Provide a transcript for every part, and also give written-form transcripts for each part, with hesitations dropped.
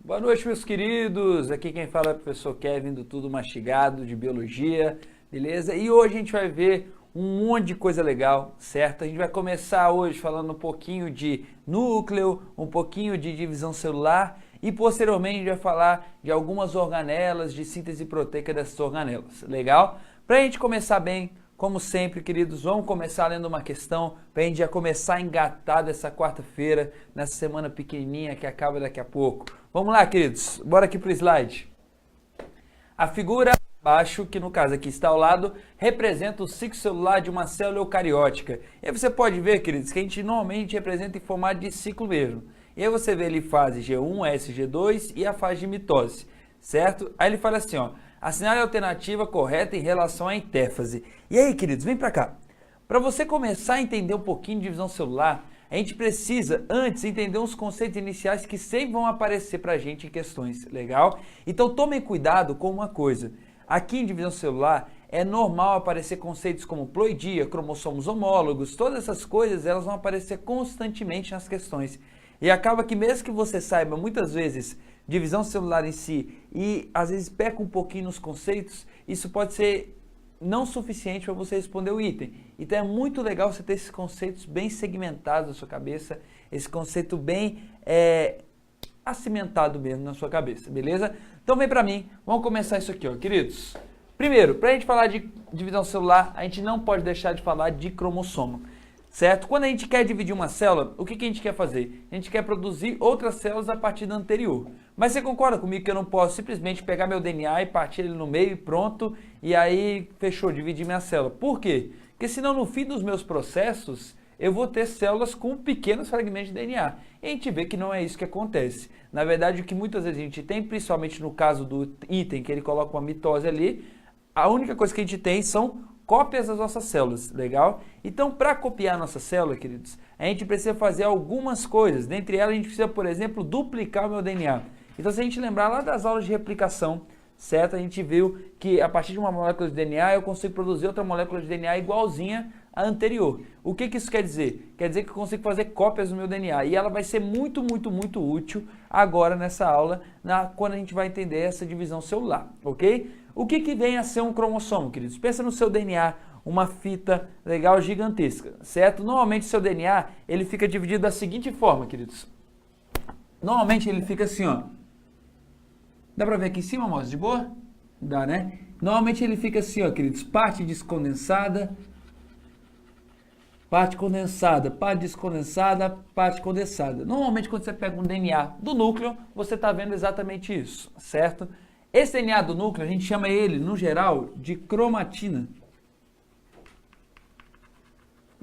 Boa noite, meus queridos. Aqui quem fala é o professor Kevin do Tudo Mastigado de Biologia, beleza? E hoje a gente vai ver um monte de coisa legal, certo? A gente vai começar hoje falando um pouquinho de núcleo, um pouquinho de divisão celular e posteriormente a gente vai falar de algumas organelas, de síntese proteica dessas organelas, legal? Para a gente começar bem, como sempre, queridos, vamos começar lendo uma questão para a gente já começar engatado essa quarta-feira, nessa semana pequenininha que acaba daqui a pouco. Vamos lá, queridos, bora aqui para o slide. A figura abaixo, que no caso aqui está ao lado, representa o ciclo celular de uma célula eucariótica. E aí você pode ver, queridos, que a gente normalmente representa em formato de ciclo mesmo. E aí você vê ali fase G1, S, G2 e a fase de mitose, certo? Aí ele fala assim, ó, assinale a alternativa correta em relação à intéfase. E aí, queridos, vem para cá. Para você começar a entender um pouquinho de divisão celular, a gente precisa antes entender uns conceitos iniciais que sempre vão aparecer para a gente em questões, legal? Então tomem cuidado com uma coisa. Aqui em divisão celular é normal aparecer conceitos como ploidia, cromossomos homólogos, todas essas coisas elas vão aparecer constantemente nas questões. E acaba que mesmo que você saiba muitas vezes divisão celular em si e às vezes peca um pouquinho nos conceitos, isso pode ser não suficiente para você responder o item. Então é muito legal você ter esses conceitos bem segmentados na sua cabeça, esse conceito bem acimentado mesmo na sua cabeça, beleza? Então vem para mim, vamos começar isso aqui, ó, queridos. Primeiro, para a gente falar de divisão celular, a gente não pode deixar de falar de cromossomo, certo? Quando a gente quer dividir uma célula, o que a gente quer fazer? A gente quer produzir outras células a partir da anterior. Mas você concorda comigo que eu não posso simplesmente pegar meu DNA e partir ele no meio e pronto, e aí fechou, dividir minha célula. Por quê? Porque senão no fim dos meus processos, eu vou ter células com pequenos fragmentos de DNA. E a gente vê que não é isso que acontece. Na verdade, o que muitas vezes a gente tem, principalmente no caso do item, que ele coloca uma mitose ali, a única coisa que a gente tem são cópias das nossas células, legal? Então, para copiar a nossa célula, queridos, a gente precisa fazer algumas coisas. Dentre elas, a gente precisa, por exemplo, duplicar o meu DNA. Então, se a gente lembrar lá das aulas de replicação, certo? A gente viu que a partir de uma molécula de DNA, eu consigo produzir outra molécula de DNA igualzinha à anterior. O que isso quer dizer? Quer dizer que eu consigo fazer cópias do meu DNA. E ela vai ser muito útil agora nessa aula, quando a gente vai entender essa divisão celular, ok? O que vem a ser um cromossomo, queridos? Pensa no seu DNA, uma fita legal gigantesca, certo? Normalmente o seu DNA, ele fica dividido da seguinte forma, queridos. Normalmente ele fica assim, ó. Dá pra ver aqui em cima, moça? De boa? Dá, né? Normalmente ele fica assim, ó, queridos. Parte descondensada, parte condensada, parte descondensada, parte condensada. Normalmente quando você pega um DNA do núcleo, você está vendo exatamente isso, certo? Esse DNA do núcleo, a gente chama ele, no geral, de cromatina.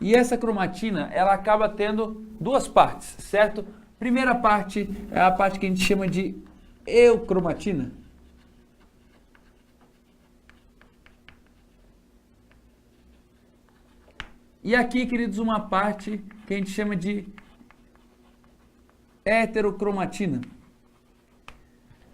E essa cromatina, ela acaba tendo duas partes, certo? Primeira parte é a parte que a gente chama de eucromatina. E aqui, queridos, uma parte que a gente chama de heterocromatina,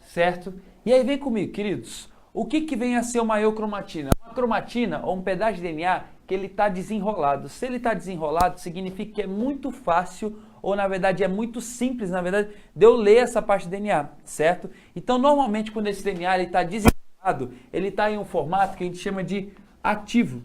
certo? E aí vem comigo, queridos, o que vem a ser uma eucromatina? Uma cromatina, ou um pedaço de DNA, que ele está desenrolado. Se ele está desenrolado, significa que é muito fácil, ou na verdade é muito simples, na verdade, de eu ler essa parte do DNA, certo? Então, normalmente, quando esse DNA está desenrolado, ele está em um formato que a gente chama de ativo.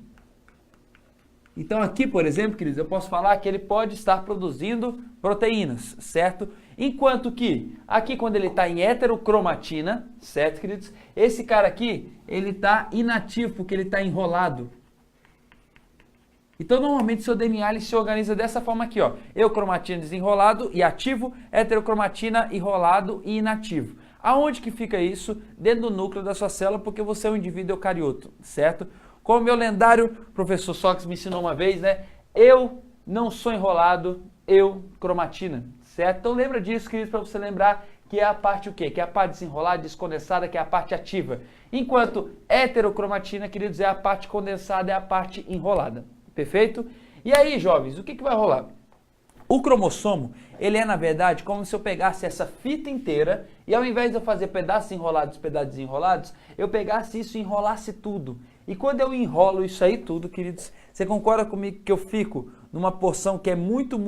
Então aqui, por exemplo, queridos, eu posso falar que ele pode estar produzindo proteínas, certo? Enquanto que aqui quando ele está em heterocromatina, certo, queridos? Esse cara aqui, ele está inativo porque ele está enrolado. Então normalmente seu DNA ele se organiza dessa forma aqui, ó. Eucromatina desenrolado e ativo, heterocromatina enrolado e inativo. Aonde que fica isso? Dentro do núcleo da sua célula, porque você é um indivíduo eucarioto, certo? Como meu lendário professor Sócrates me ensinou uma vez, né? Eu não sou enrolado, eu cromatina, certo? Então lembra disso, queridos, para você lembrar que é a parte o quê? Que é a parte desenrolada, descondensada, que é a parte ativa. Enquanto heterocromatina, queridos, é a parte condensada, é a parte enrolada. Perfeito? E aí, jovens, o que vai rolar? O cromossomo, ele é, na verdade, como se eu pegasse essa fita inteira e ao invés de eu fazer pedaços enrolados, eu pegasse isso e enrolasse tudo. E quando eu enrolo isso aí tudo, queridos, você concorda comigo que eu fico numa porção que é muito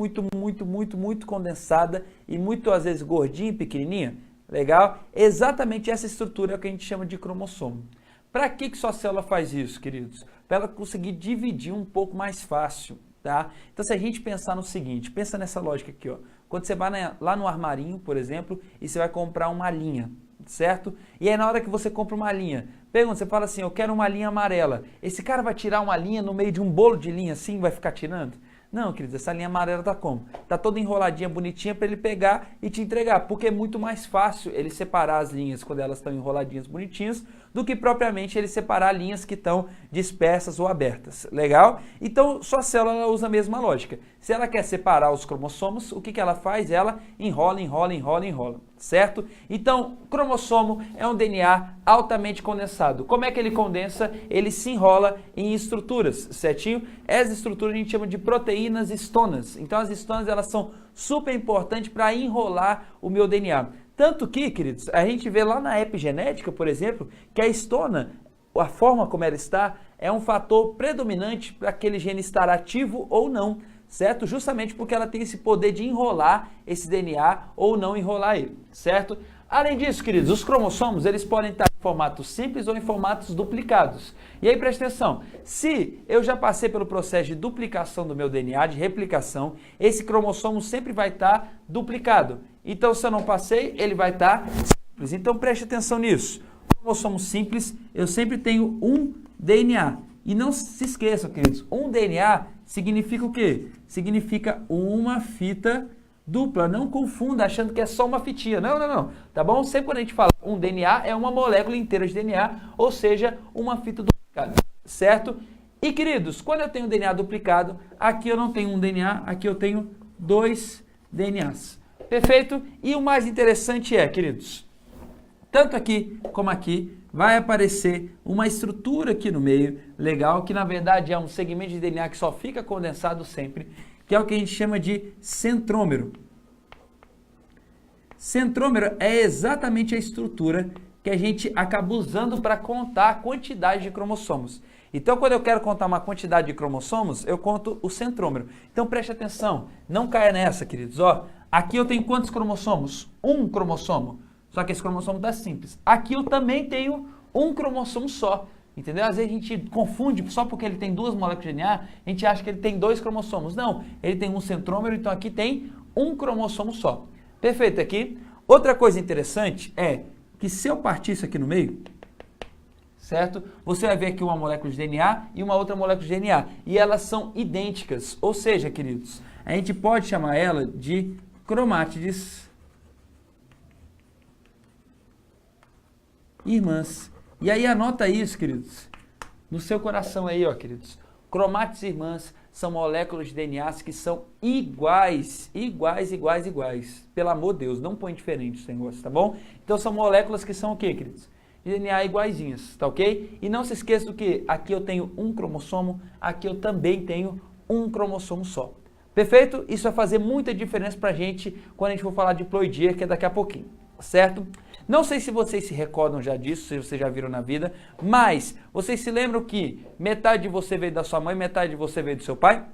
condensada e muito, às vezes, gordinha e pequenininha? Legal? Exatamente essa estrutura é o que a gente chama de cromossomo. Para que sua célula faz isso, queridos? Para ela conseguir dividir um pouco mais fácil, tá? Então, se a gente pensar no seguinte, pensa nessa lógica aqui, ó. Quando você vai lá no armarinho, por exemplo, e você vai comprar uma linha, certo? E aí, na hora que você compra uma linha, pergunta, você fala assim, eu quero uma linha amarela. Esse cara vai tirar uma linha no meio de um bolo de linha assim, vai ficar tirando? Não, queridos, essa linha amarela tá como? Tá toda enroladinha, bonitinha para ele pegar e te entregar, porque é muito mais fácil ele separar as linhas quando elas estão enroladinhas, bonitinhas, do que propriamente ele separar linhas que estão dispersas ou abertas. Legal? Então, sua célula ela usa a mesma lógica. Se ela quer separar os cromossomos, o que ela faz? Ela enrola, enrola, enrola, enrola. Certo? Então, cromossomo é um DNA altamente condensado. Como é que ele condensa? Ele se enrola em estruturas, certinho? Essas estruturas a gente chama de proteínas histonas. Então, as histonas elas são super importantes para enrolar o meu DNA. Tanto que, queridos, a gente vê lá na epigenética, por exemplo, que a histona, a forma como ela está, é um fator predominante para aquele gene estar ativo ou não, certo? Justamente porque ela tem esse poder de enrolar esse DNA ou não enrolar ele, certo? Além disso, queridos, os cromossomos, eles podem estar em formatos simples ou em formatos duplicados. E aí, presta atenção, se eu já passei pelo processo de duplicação do meu DNA, de replicação, esse cromossomo sempre vai estar duplicado. Então, se eu não passei, ele vai estar simples. Então, preste atenção nisso. Cromossomo simples, eu sempre tenho um DNA. E não se esqueçam, queridos, um DNA significa o quê? Significa uma fita dupla. Não confunda achando que é só uma fitinha. Não, não, não. Tá bom? Sempre quando a gente fala um DNA, é uma molécula inteira de DNA, ou seja, uma fita duplicada. Certo? E, queridos, quando eu tenho DNA duplicado, aqui eu não tenho um DNA, aqui eu tenho 2 DNAs. Perfeito? E o mais interessante é, queridos, tanto aqui como aqui, vai aparecer uma estrutura aqui no meio, legal, que na verdade é um segmento de DNA que só fica condensado sempre, que é o que a gente chama de centrômero. Centrômero é exatamente a estrutura que a gente acaba usando para contar a quantidade de cromossomos. Então, quando eu quero contar uma quantidade de cromossomos, eu conto o centrômero. Então, preste atenção, não caia nessa, queridos. Ó, aqui eu tenho quantos cromossomos? Um cromossomo. Só que esse cromossomo está simples. Aqui eu também tenho um cromossomo só. Entendeu? Às vezes a gente confunde, só porque ele tem 2 moléculas de DNA, a gente acha que ele tem 2 cromossomos. Não, ele tem um centrômero, então aqui tem um cromossomo só. Perfeito aqui. Outra coisa interessante é que se eu partir isso aqui no meio, certo? Você vai ver aqui uma molécula de DNA e uma outra molécula de DNA. E elas são idênticas. Ou seja, queridos, a gente pode chamar ela de cromátides irmãs. E aí anota isso, queridos, no seu coração aí, ó, queridos. Cromátides irmãs são moléculas de DNAs que são iguais, iguais, iguais, iguais. Pelo amor de Deus, não põe diferente esse negócio, tá bom? Então são moléculas que são o quê, queridos? De DNA iguaizinhas, tá ok? E não se esqueça do que aqui eu tenho um cromossomo, aqui eu também tenho um cromossomo só. Perfeito? Isso vai fazer muita diferença pra gente quando a gente for falar de ploidia, que é daqui a pouquinho, certo? Não sei se vocês se recordam já disso, se vocês já viram na vida, mas vocês se lembram que metade de você veio da sua mãe, metade de você veio do seu pai?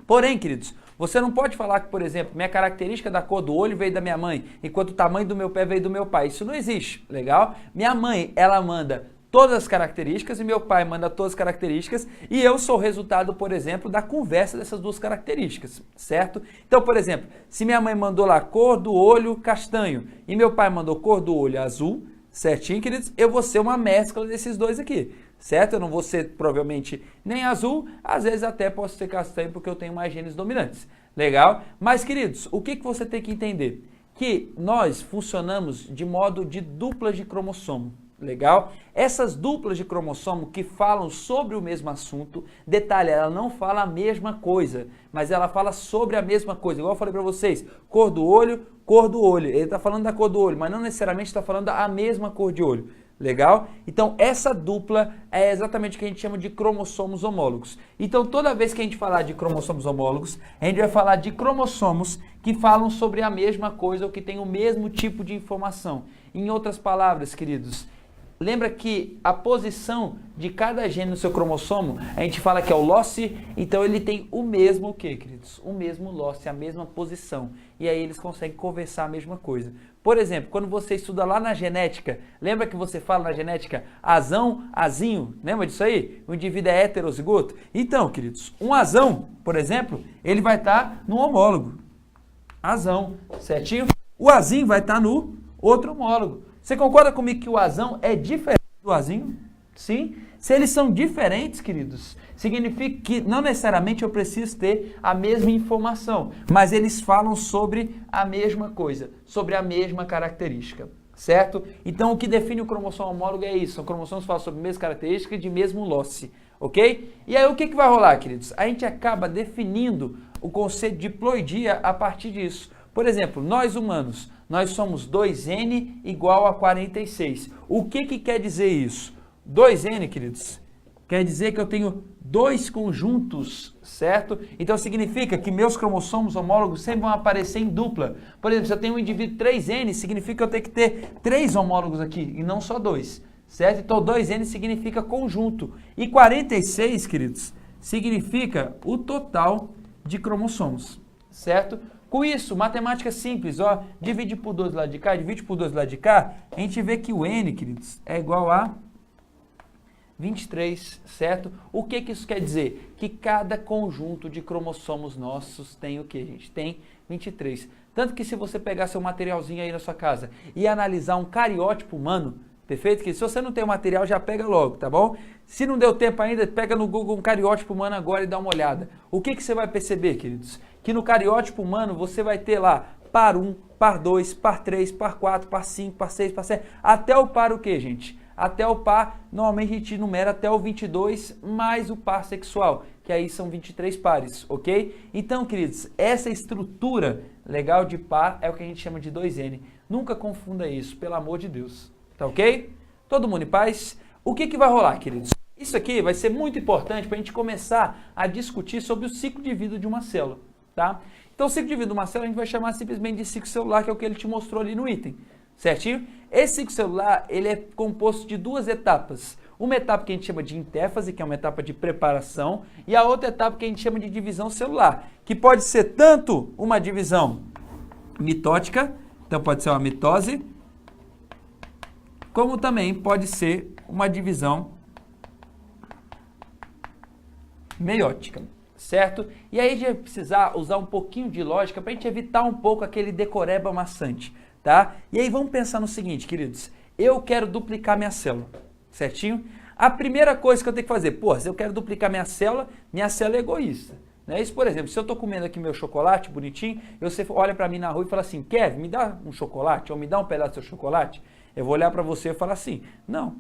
Porém, queridos, você não pode falar que, por exemplo, minha característica da cor do olho veio da minha mãe, enquanto o tamanho do meu pé veio do meu pai. Isso não existe, legal? Minha mãe, ela manda todas as características e meu pai manda todas as características e eu sou o resultado, por exemplo, da conversa dessas duas características, certo? Então, por exemplo, se minha mãe mandou lá cor do olho castanho e meu pai mandou cor do olho azul, certinho, queridos, eu vou ser uma mescla desses dois aqui, certo? Eu não vou ser, provavelmente, nem azul, às vezes até posso ser castanho porque eu tenho mais genes dominantes, legal? Mas, queridos, o que você tem que entender? Que nós funcionamos de modo de duplas de cromossomo. Legal? Essas duplas de cromossomo que falam sobre o mesmo assunto, detalhe, ela não fala a mesma coisa, mas ela fala sobre a mesma coisa. Igual eu falei para vocês, cor do olho, cor do olho. Ele está falando da cor do olho, mas não necessariamente está falando a mesma cor de olho. Legal? Então, essa dupla é exatamente o que a gente chama de cromossomos homólogos. Então, toda vez que a gente falar de cromossomos homólogos, a gente vai falar de cromossomos que falam sobre a mesma coisa ou que têm o mesmo tipo de informação. Em outras palavras, queridos, lembra que a posição de cada gene no seu cromossomo, a gente fala que é o loss, então ele tem o mesmo o quê, queridos? O mesmo loss, a mesma posição. E aí eles conseguem conversar a mesma coisa. Por exemplo, quando você estuda lá na genética, lembra que você fala na genética azão, azinho? Lembra disso aí? O indivíduo é heterozigoto? Então, queridos, um azão, por exemplo, ele vai estar no homólogo. Azão, certinho? O azinho vai estar no outro homólogo. Você concorda comigo que o azão é diferente do azinho? Sim? Se eles são diferentes, queridos, significa que não necessariamente eu preciso ter a mesma informação, mas eles falam sobre a mesma coisa, sobre a mesma característica, certo? Então, o que define o cromossomo homólogo é isso, são cromossomos que falam sobre a mesma característica e de mesmo loss, ok? E aí, o que vai rolar, queridos? A gente acaba definindo o conceito de ploidia a partir disso. Por exemplo, nós humanos, nós somos 2N igual a 46. O que quer dizer isso? 2N, queridos, quer dizer que eu tenho dois conjuntos, certo? Então significa que meus cromossomos homólogos sempre vão aparecer em dupla. Por exemplo, se eu tenho um indivíduo 3N, significa que eu tenho que ter 3 homólogos aqui e não só 2, certo? Então 2N significa conjunto. E 46, queridos, significa o total de cromossomos, certo? Com isso, matemática simples, ó, divide por 2 do lado de cá, divide por 2 do lado de cá, a gente vê que o N, queridos, é igual a 23, certo? O que isso quer dizer? Que cada conjunto de cromossomos nossos tem o que, gente? Tem 23. Tanto que se você pegar seu materialzinho aí na sua casa e analisar um cariótipo humano, perfeito? Que se você não tem o material, já pega logo, tá bom? Se não deu tempo ainda, pega no Google um cariótipo humano agora e dá uma olhada. O que você vai perceber, queridos? Que no cariótipo humano você vai ter lá par 1, par 2, par 3, par 4, par 5, par 6, par 7, até o par o que, gente? Até o par, normalmente a gente numera até o 22 mais o par sexual, que aí são 23 pares, ok? Então, queridos, essa estrutura legal de par é o que a gente chama de 2N. Nunca confunda isso, pelo amor de Deus. Tá ok? Todo mundo em paz? O que vai rolar, queridos? Isso aqui vai ser muito importante para a gente começar a discutir sobre o ciclo de vida de uma célula, tá? Então, o ciclo de vida de uma célula a gente vai chamar simplesmente de ciclo celular, que é o que ele te mostrou ali no item, certinho? Esse ciclo celular, ele é composto de duas etapas. Uma etapa que a gente chama de intéfase, que é uma etapa de preparação, e a outra etapa que a gente chama de divisão celular, que pode ser tanto uma divisão mitótica, então pode ser uma mitose, como também pode ser uma divisão meiótica, certo? E aí a gente vai precisar usar um pouquinho de lógica para a gente evitar um pouco aquele decoreba maçante, tá? E aí vamos pensar no seguinte, queridos, eu quero duplicar minha célula, certinho? A primeira coisa que eu tenho que fazer, pô, se eu quero duplicar minha célula é egoísta. Né? Isso, por exemplo, se eu estou comendo aqui meu chocolate bonitinho, você olha para mim na rua e fala assim, Kevin, me dá um chocolate, ou me dá um pedaço do seu chocolate, eu vou olhar para você e falar assim, não,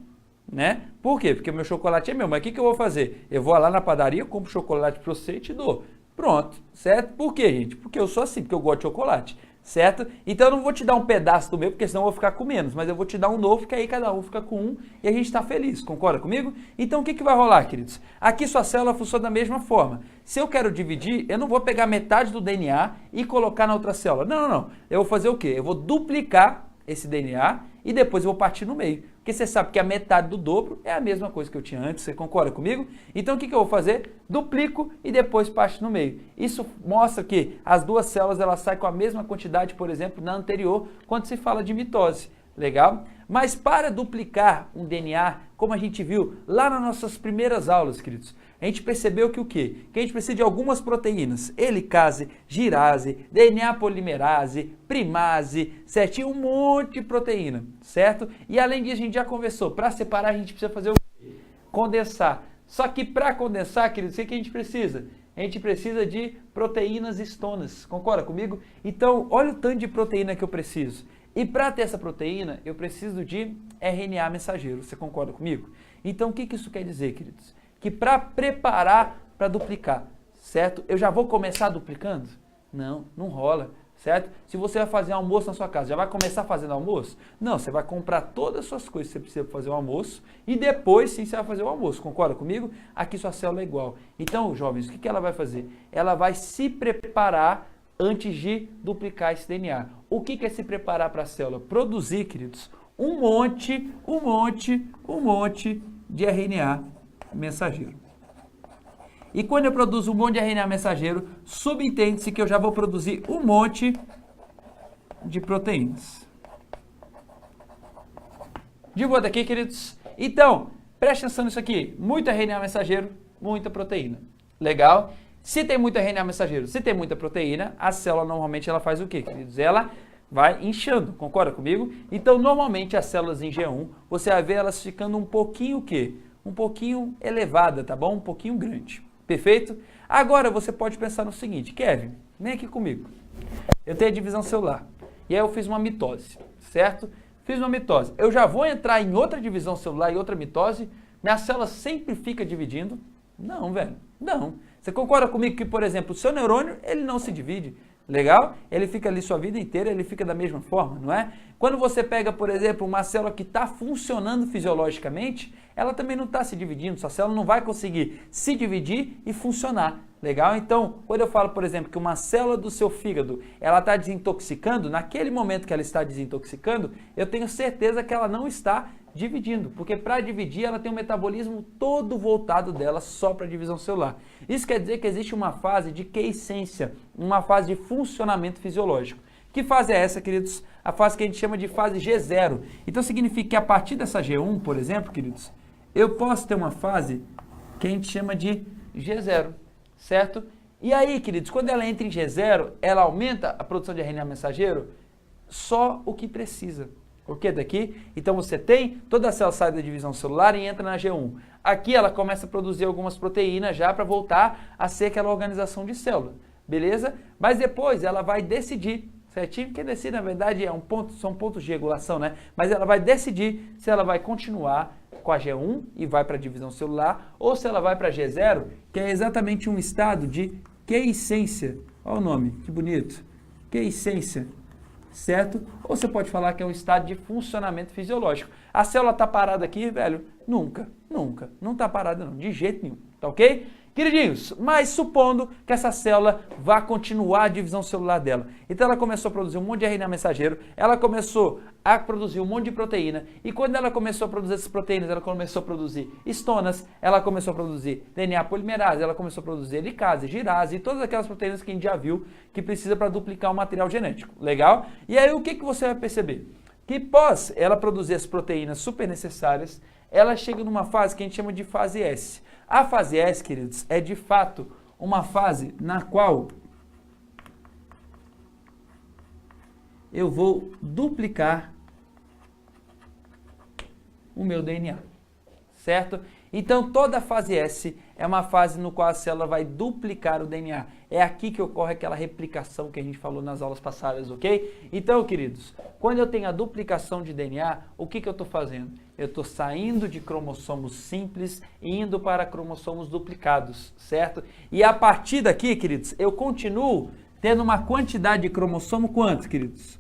né? Por quê? Porque o meu chocolate é meu, mas o que eu vou fazer? Eu vou lá na padaria, compro chocolate para você e te dou. Pronto, certo? Por quê, gente? Porque eu sou assim, porque eu gosto de chocolate, certo? Então eu não vou te dar um pedaço do meu, porque senão eu vou ficar com menos, mas eu vou te dar um novo, que aí cada um fica com um e a gente está feliz, concorda comigo? Então o que vai rolar, queridos? Aqui sua célula funciona da mesma forma. Se eu quero dividir, eu não vou pegar metade do DNA e colocar na outra célula. Não. Eu vou fazer o quê? Eu vou duplicar esse DNA e depois eu vou partir no meio. Porque você sabe que a metade do dobro é a mesma coisa que eu tinha antes, você concorda comigo? Então o que eu vou fazer? Duplico e depois parto no meio. Isso mostra que as duas células elas saem com a mesma quantidade, por exemplo, na anterior, quando se fala de mitose. Legal? Mas para duplicar um DNA, como a gente viu lá nas nossas primeiras aulas, queridos, a gente percebeu que o quê? Que a gente precisa de algumas proteínas, helicase, girase, DNA polimerase, primase, certinho? Um monte de proteína, certo? E além disso, a gente já conversou, para separar a gente precisa fazer o quê? Condensar. Só que para condensar, queridos, o que a gente precisa? A gente precisa de proteínas estonas, concorda comigo? Então, olha o tanto de proteína que eu preciso. E para ter essa proteína, eu preciso de RNA mensageiro, você concorda comigo? Então, o que isso quer dizer, queridos? Que para preparar para duplicar, certo? Eu já vou começar duplicando? Não rola, certo? Se você vai fazer almoço na sua casa, já vai começar fazendo almoço? Não, você vai comprar todas as suas coisas que você precisa para fazer o almoço e depois sim você vai fazer o almoço, concorda comigo? Aqui sua célula é igual. Então, jovens, o que ela vai fazer? Ela vai se preparar antes de duplicar esse DNA. O que é se preparar para a célula? Produzir, queridos, um monte de RNA mensageiro. E quando eu produzo um monte de RNA mensageiro, subentende-se que eu já vou produzir um monte de proteínas. De volta aqui, queridos. Então, preste atenção nisso aqui. Muito RNA mensageiro, muita proteína. Legal? Se tem muito RNA mensageiro, se tem muita proteína, a célula normalmente ela faz o quê, queridos? Ela vai inchando, concorda comigo? Então, normalmente as células em G1, você vai ver elas ficando um pouquinho o quê? Um pouquinho elevada, tá bom? Um pouquinho grande. Perfeito? Agora você pode pensar no seguinte, Kevin, vem aqui comigo. Eu tenho a divisão celular. E aí eu fiz uma mitose, certo? Fiz uma mitose. Eu já vou entrar em outra divisão celular e outra mitose? Minha célula sempre fica dividindo? Não, velho. Não. Você concorda comigo que, por exemplo, o seu neurônio, ele não se divide? Legal? Ele fica ali sua vida inteira, ele fica da mesma forma, não é? Quando você pega, por exemplo, uma célula que está funcionando fisiologicamente, ela também não está se dividindo, sua célula não vai conseguir se dividir e funcionar. Legal? Então, quando eu falo, por exemplo, que uma célula do seu fígado, ela está desintoxicando, naquele momento que ela está desintoxicando, eu tenho certeza que ela não está dividindo, porque para dividir ela tem um metabolismo todo voltado dela só para a divisão celular. Isso quer dizer que existe uma fase de quiescência, uma fase de funcionamento fisiológico. Que fase é essa, queridos? A fase que a gente chama de fase G0. Então significa que a partir dessa G1, por exemplo, queridos, eu posso ter uma fase que a gente chama de G0, certo? E aí, queridos, quando ela entra em G0, ela aumenta a produção de RNA mensageiro só o que precisa. Ok? Daqui, então você tem, toda a célula sai da divisão celular e entra na G1. Aqui ela começa a produzir algumas proteínas já para voltar a ser aquela organização de célula, beleza? Mas depois ela vai decidir, certinho? Quem decide, na verdade, são pontos de regulação, né? Mas ela vai decidir se ela vai continuar com a G1 e vai para a divisão celular, ou se ela vai para a G0, que é exatamente um estado de quiescência. Olha o nome, que bonito. Quiescência. Certo? Ou você pode falar que é um estado de funcionamento fisiológico. A célula está parada aqui, velho? Nunca. Não está parada não, de jeito nenhum. Tá ok? Queridinhos, mas supondo que essa célula vá continuar a divisão celular dela. Então ela começou a produzir um monte de RNA mensageiro, ela começou a produzir um monte de proteína, e quando ela começou a produzir essas proteínas, ela começou a produzir histonas, ela começou a produzir DNA polimerase, ela começou a produzir helicase, girase, e todas aquelas proteínas que a gente já viu que precisa para duplicar o material genético. Legal? E aí o que você vai perceber? Que pós ela produzir as proteínas super necessárias, ela chega numa fase que a gente chama de fase S. A fase S, queridos, é de fato uma fase na qual eu vou duplicar o meu DNA, certo? Então, toda a fase S é uma fase no qual a célula vai duplicar o DNA. É aqui que ocorre aquela replicação que a gente falou nas aulas passadas, ok? Então, queridos, quando eu tenho a duplicação de DNA, o que eu estou fazendo? Eu estou saindo de cromossomos simples e indo para cromossomos duplicados, certo? E a partir daqui, queridos, eu continuo tendo uma quantidade de cromossomo quantos, queridos?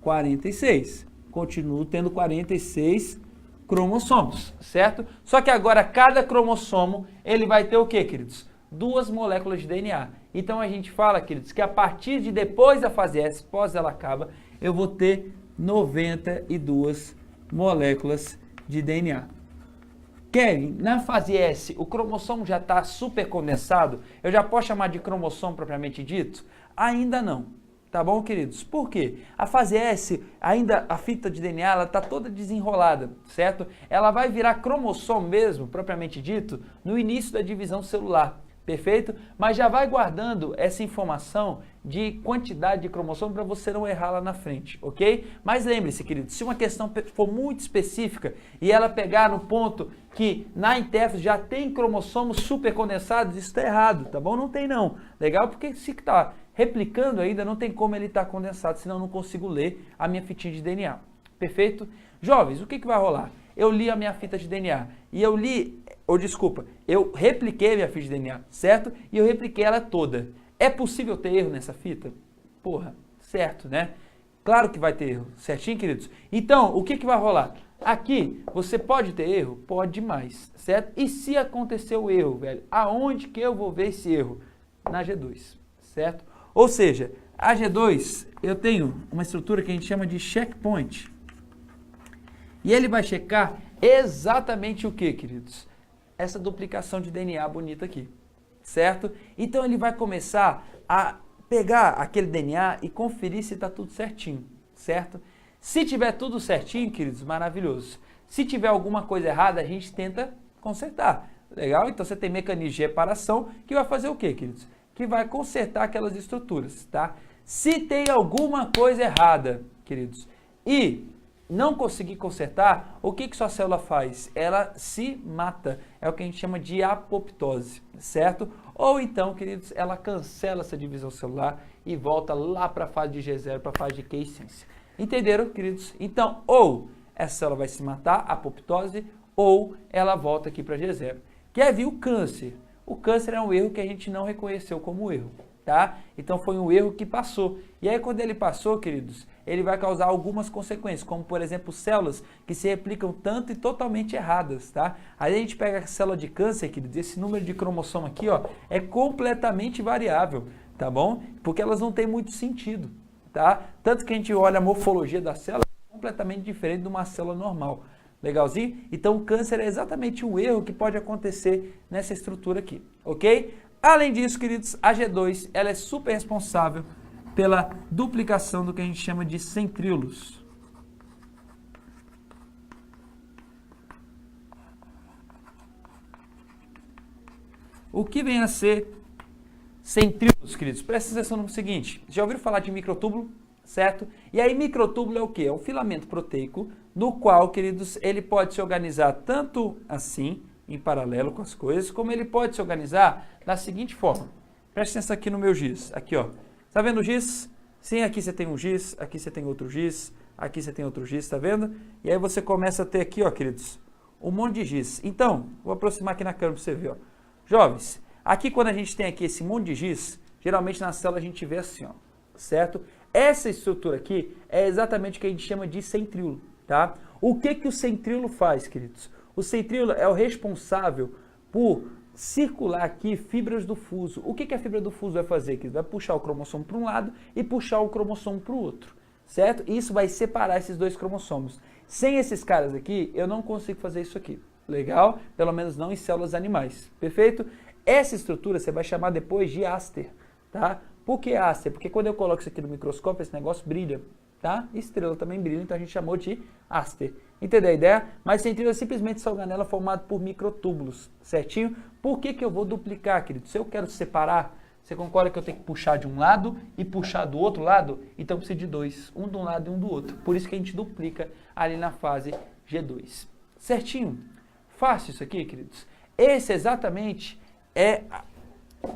46. Continuo tendo 46 cromossomos, certo? Só que agora cada cromossomo, ele vai ter o quê, queridos? 2 moléculas de DNA. Então a gente fala, queridos, que a partir de depois da fase S, pós ela acaba, eu vou ter 92 moléculas de DNA. Kevin, na fase S, o cromossomo já está super condensado? Eu já posso chamar de cromossomo propriamente dito? Ainda não. Tá bom, queridos? Por quê? A fase S, ainda a fita de DNA, ela está toda desenrolada, certo? Ela vai virar cromossomo mesmo, propriamente dito, no início da divisão celular, perfeito? Mas já vai guardando essa informação de quantidade de cromossomo para você não errar lá na frente, ok? Mas lembre-se, queridos, se uma questão for muito específica e ela pegar no ponto que na intérfase já tem cromossomos super condensados, isso está errado, tá bom? Não tem não. Legal? Porque se está replicando ainda, não tem como ele estar condensado, senão eu não consigo ler a minha fitinha de DNA. Perfeito? Jovens, o que vai rolar? Eu li a minha fita de DNA e eu repliquei a minha fita de DNA, certo? E eu repliquei ela toda. É possível ter erro nessa fita? Porra, certo, né? Claro que vai ter erro, certinho, queridos? Então, o que vai rolar? Aqui, você pode ter erro? Pode demais, certo? E se acontecer o erro, velho, aonde que eu vou ver esse erro? Na G2, certo? Ou seja, a G2, eu tenho uma estrutura que a gente chama de checkpoint. E ele vai checar exatamente o que, queridos? Essa duplicação de DNA bonita aqui, certo? Então ele vai começar a pegar aquele DNA e conferir se está tudo certinho, certo? Se tiver tudo certinho, queridos, maravilhoso. Se tiver alguma coisa errada, a gente tenta consertar, legal? Então você tem mecanismo de reparação que vai fazer o quê, queridos? Que vai consertar aquelas estruturas, tá? Se tem alguma coisa errada, queridos, e não conseguir consertar, o que sua célula faz? Ela se mata. É o que a gente chama de apoptose, certo? Ou então, queridos, ela cancela essa divisão celular e volta lá para a fase de G0, para a fase de quiescência. Entenderam, queridos? Então, ou essa célula vai se matar, apoptose, ou ela volta aqui para G0. Quer ver o câncer? O câncer é um erro que a gente não reconheceu como erro, tá? Então foi um erro que passou. E aí quando ele passou, queridos, ele vai causar algumas consequências, como por exemplo células que se replicam tanto e totalmente erradas, tá? Aí a gente pega a célula de câncer, queridos, esse número de cromossomo aqui, ó, é completamente variável, tá bom? Porque elas não têm muito sentido, tá? Tanto que a gente olha a morfologia da célula, é completamente diferente de uma célula normal. Legalzinho? Então o câncer é exatamente um erro que pode acontecer nessa estrutura aqui, ok? Além disso, queridos, a G2 ela é super responsável pela duplicação do que a gente chama de centríolos. O que vem a ser centríolos, queridos? Presta atenção no seguinte, já ouviram falar de microtúbulo, certo? E aí microtúbulo é o quê? É um filamento proteico no qual, queridos, ele pode se organizar tanto assim, em paralelo com as coisas, como ele pode se organizar da seguinte forma. Presta atenção aqui no meu giz, aqui ó. Tá vendo o giz? Sim, aqui você tem um giz, aqui você tem outro giz, aqui você tem outro giz, tá vendo? E aí você começa a ter aqui, ó, queridos, um monte de giz. Então, vou aproximar aqui na câmera para você ver, ó. Jovens, aqui quando a gente tem aqui esse monte de giz, geralmente na célula a gente vê assim, ó, certo? Essa estrutura aqui é exatamente o que a gente chama de centríolo, tá? O que o centríolo faz, queridos? O centríolo é o responsável por circular aqui fibras do fuso. O que a fibra do fuso vai fazer? Que vai puxar o cromossomo para um lado e puxar o cromossomo para o outro, certo? Isso vai separar esses dois cromossomos. Sem esses caras aqui, eu não consigo fazer isso aqui. Legal? Pelo menos não em células animais. Perfeito? Essa estrutura você vai chamar depois de áster, tá? Por que áster? Porque quando eu coloco isso aqui no microscópio, esse negócio brilha, tá? Estrela também brilha, então a gente chamou de áster. Entendeu a ideia? Mas centríolo é simplesmente essa organela formada por microtúbulos, certinho? Por que eu vou duplicar, querido? Se eu quero separar, você concorda que eu tenho que puxar de um lado e puxar do outro lado? Então precisa de dois, um de um lado e um do outro. Por isso que a gente duplica ali na fase G2. Certinho? Fácil isso aqui, queridos? Esse exatamente é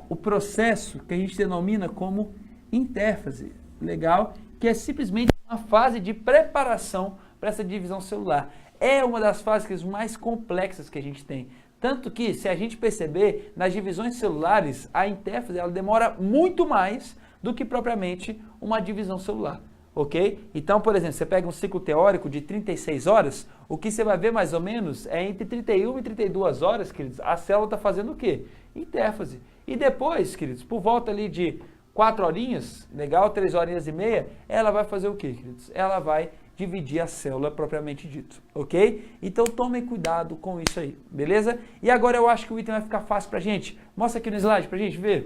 o processo que a gente denomina como intérfase. Legal? Que é simplesmente uma fase de preparação para essa divisão celular. É uma das fases mais complexas que a gente tem. Tanto que, se a gente perceber, nas divisões celulares, a intérfase ela demora muito mais do que propriamente uma divisão celular. Ok? Então, por exemplo, você pega um ciclo teórico de 36 horas, o que você vai ver mais ou menos é entre 31 e 32 horas, queridos, a célula está fazendo o quê? Intérfase. E depois, queridos, por volta ali de 4 horinhas, legal, 3 horinhas e meia, ela vai fazer o quê, queridos? Ela vai dividir a célula propriamente dito, ok? Então tomem cuidado com isso aí, beleza? E agora eu acho que o item vai ficar fácil pra gente. Mostra aqui no slide pra gente ver.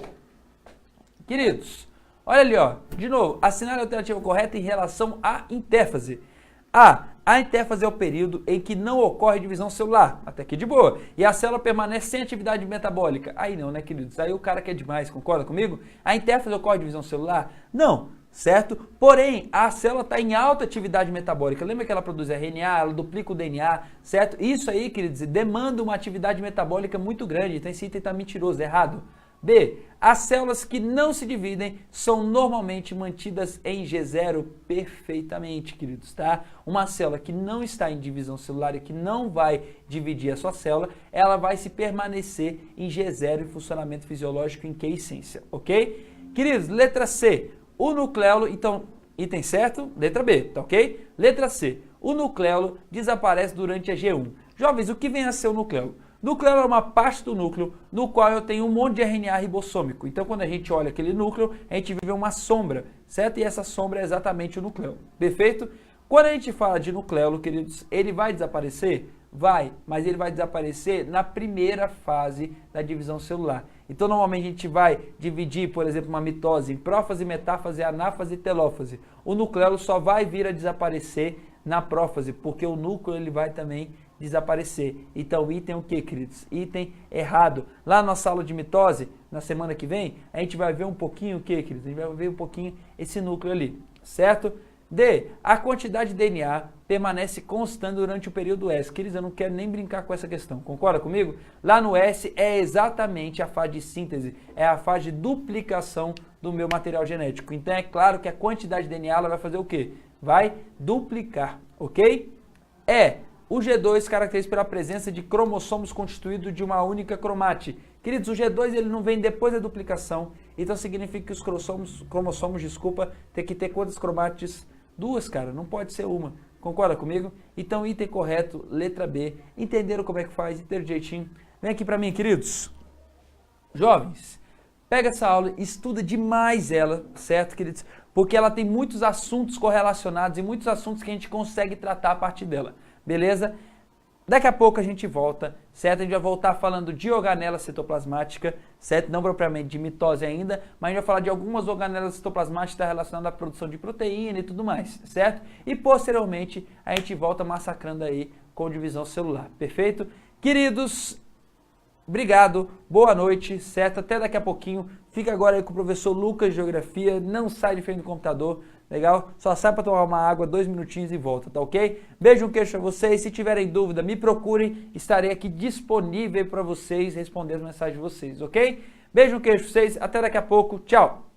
Queridos, olha ali, ó, de novo, assinale a alternativa correta em relação à intérfase. A intérfase é o período em que não ocorre divisão celular, até aqui de boa, e a célula permanece sem atividade metabólica. Aí não, né, queridos? Aí o cara quer demais, concorda comigo? A intérfase ocorre divisão celular? Não, certo? Porém, a célula está em alta atividade metabólica. Lembra que ela produz RNA, ela duplica o DNA, certo? Isso aí, queridos, demanda uma atividade metabólica muito grande. Então esse item está mentiroso, errado. B. As células que não se dividem são normalmente mantidas em G0 perfeitamente, queridos, tá? Uma célula que não está em divisão celular e que não vai dividir a sua célula, ela vai se permanecer em G0 em funcionamento fisiológico em quiescência, ok? Queridos, letra C. O nucleolo, então, item certo, letra B, tá ok? Letra C. O nucleolo desaparece durante a G1. Jovens, o que vem a ser o nucleolo? Nucleolo é uma parte do núcleo no qual eu tenho um monte de RNA ribossômico. Então, quando a gente olha aquele núcleo, a gente vê uma sombra, certo? E essa sombra é exatamente o nucleolo. Perfeito? Quando a gente fala de nucleolo, queridos, ele vai desaparecer? Vai, mas ele vai desaparecer na primeira fase da divisão celular. Então, normalmente a gente vai dividir, por exemplo, uma mitose em prófase, metáfase, anáfase e telófase. O nucleolo só vai vir a desaparecer na prófase, porque o núcleo ele vai também desaparecer. Então, item o que, queridos? Item errado. Lá na nossa aula de mitose, na semana que vem, a gente vai ver um pouquinho o que, queridos? A gente vai ver um pouquinho esse núcleo ali, certo? D. A quantidade de DNA permanece constante durante o período S. Queridos, eu não quero nem brincar com essa questão. Concorda comigo? Lá no S é exatamente a fase de síntese, é a fase de duplicação do meu material genético. Então é claro que a quantidade de DNA ela vai fazer o quê? Vai duplicar, ok? O G2 caracteriza pela presença de cromossomos constituídos de uma única cromate. Queridos, o G2 ele não vem depois da duplicação, então significa que os cromossomos, tem que ter quantas cromates? 2, cara, não pode ser uma. Concorda comigo? Então, item correto, letra B. Entenderam como é que faz? Entenderam jeitinho? Vem aqui para mim, queridos. Jovens, pega essa aula, estuda demais ela, certo, queridos? Porque ela tem muitos assuntos correlacionados e muitos assuntos que a gente consegue tratar a partir dela, beleza? Daqui a pouco a gente volta, certo? A gente vai voltar falando de organela citoplasmática, certo? Não propriamente de mitose ainda, mas a gente vai falar de algumas organelas citoplasmáticas que estão relacionadas à produção de proteína e tudo mais, certo? E posteriormente a gente volta massacrando aí com divisão celular, perfeito? Queridos, obrigado, boa noite, certo? Até daqui a pouquinho. Fica agora aí com o professor Lucas de Geografia, não sai de frente do computador, legal? Só sai para tomar uma água, 2 minutinhos e volta, tá ok? Beijo, um queijo para vocês. Se tiverem dúvida, me procurem, estarei aqui disponível para vocês responder as mensagens de vocês, ok? Beijo, um queijo para vocês, até daqui a pouco, tchau!